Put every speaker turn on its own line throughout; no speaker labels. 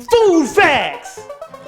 Food facts!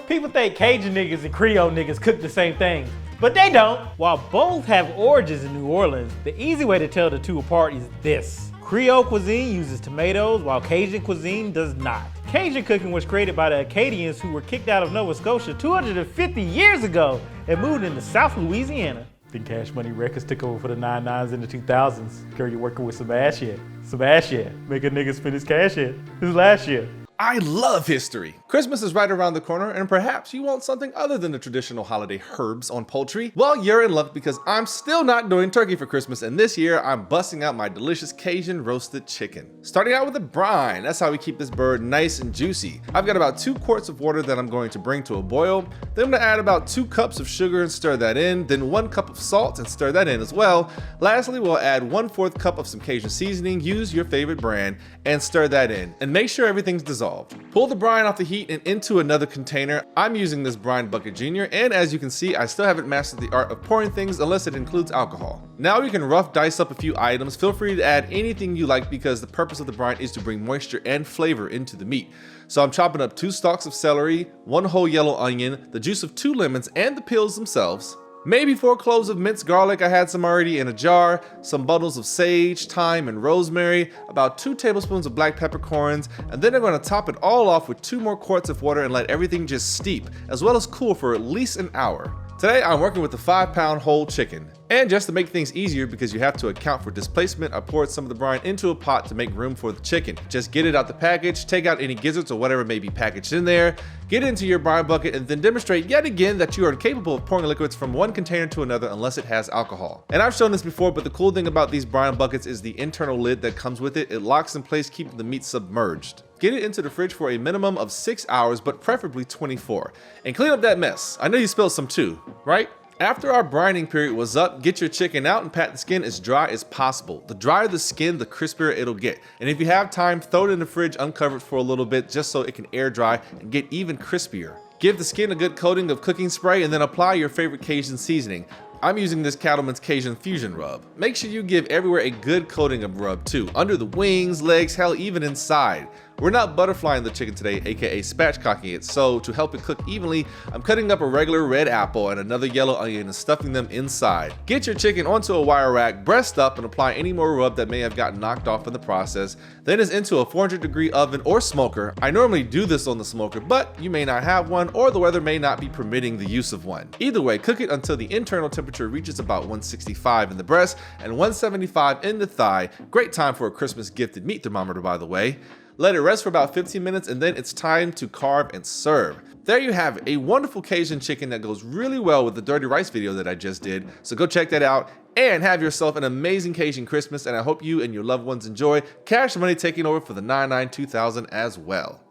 People think Cajun niggas and Creole niggas cook the same thing, but they don't. While both have origins in New Orleans, the easy way to tell the two apart is this. Creole cuisine uses tomatoes, while Cajun cuisine does not. Cajun cooking was created by the Acadians who were kicked out of Nova Scotia 250 years ago and moved into South Louisiana. Then Cash Money Records took over for the 99s in the 2000s. Girl, you're working with Sebastian. Sebastian, make a nigga spend his cash in. His last year.
I love history. Christmas is right around the corner, and perhaps you want something other than the traditional holiday herbs on poultry. Well, you're in luck because I'm still not doing turkey for Christmas, and this year I'm busting out my delicious Cajun roasted chicken. Starting out with a brine, that's how we keep this bird nice and juicy. I've got about 2 quarts of water that I'm going to bring to a boil. Then I'm gonna add about 2 cups of sugar and stir that in, then 1 cup of salt and stir that in as well. Lastly, we'll add 1/4 cup of some Cajun seasoning, use your favorite brand, and stir that in. And make sure everything's dissolved. Pull the brine off the heat and into another container. I'm using this Brine bucket junior, and as you can see, I still haven't mastered the art of pouring things unless it includes alcohol. Now we can rough dice up a few items. Feel free to add anything you like because the purpose of the brine is to bring moisture and flavor into the meat. So I'm chopping up 2 stalks of celery, 1 whole yellow onion, the juice of 2 lemons, and the peels themselves. Maybe 4 cloves of minced garlic, I had some already in a jar, some bundles of sage, thyme, and rosemary, about 2 tablespoons of black peppercorns, and then I'm going to top it all off with 2 more quarts of water and let everything just steep, as well as cool for at least an hour. Today I'm working with a 5-pound whole chicken. And just to make things easier because you have to account for displacement, I poured some of the brine into a pot to make room for the chicken. Just get it out the package, take out any gizzards or whatever may be packaged in there, get it into your brine bucket, and then demonstrate yet again that you are incapable of pouring liquids from one container to another unless it has alcohol. And I've shown this before, but the cool thing about these brine buckets is the internal lid that comes with it. It locks in place, keeping the meat submerged. Get it into the fridge for a minimum of 6 hours, but preferably 24. And clean up that mess. I know you spilled some too, right? After our brining period was up, get your chicken out and pat the skin as dry as possible. The drier the skin, the crispier it'll get. And if you have time, throw it in the fridge uncovered for a little bit just so it can air dry and get even crispier. Give the skin a good coating of cooking spray and then apply your favorite Cajun seasoning. I'm using this Cattleman's Cajun Fusion rub. Make sure you give everywhere a good coating of rub too, under the wings, legs, hell, even inside. We're not butterflying the chicken today, aka spatchcocking it, so to help it cook evenly, I'm cutting up a regular red apple and another yellow onion and stuffing them inside. Get your chicken onto a wire rack, breast up, and apply any more rub that may have gotten knocked off in the process. Then it's into a 400-degree oven or smoker. I normally do this on the smoker, but you may not have one or the weather may not be permitting the use of one. Either way, cook it until the internal temperature reaches about 165 in the breast and 175 in the thigh. Great time for a Christmas gifted meat thermometer, by the way. Let it rest for about 15 minutes and then it's time to carve and serve. There you have it, a wonderful Cajun chicken that goes really well with the dirty rice video that I just did. So go check that out and have yourself an amazing Cajun Christmas, and I hope you and your loved ones enjoy Cash Money taking over for the 99 2000 as well.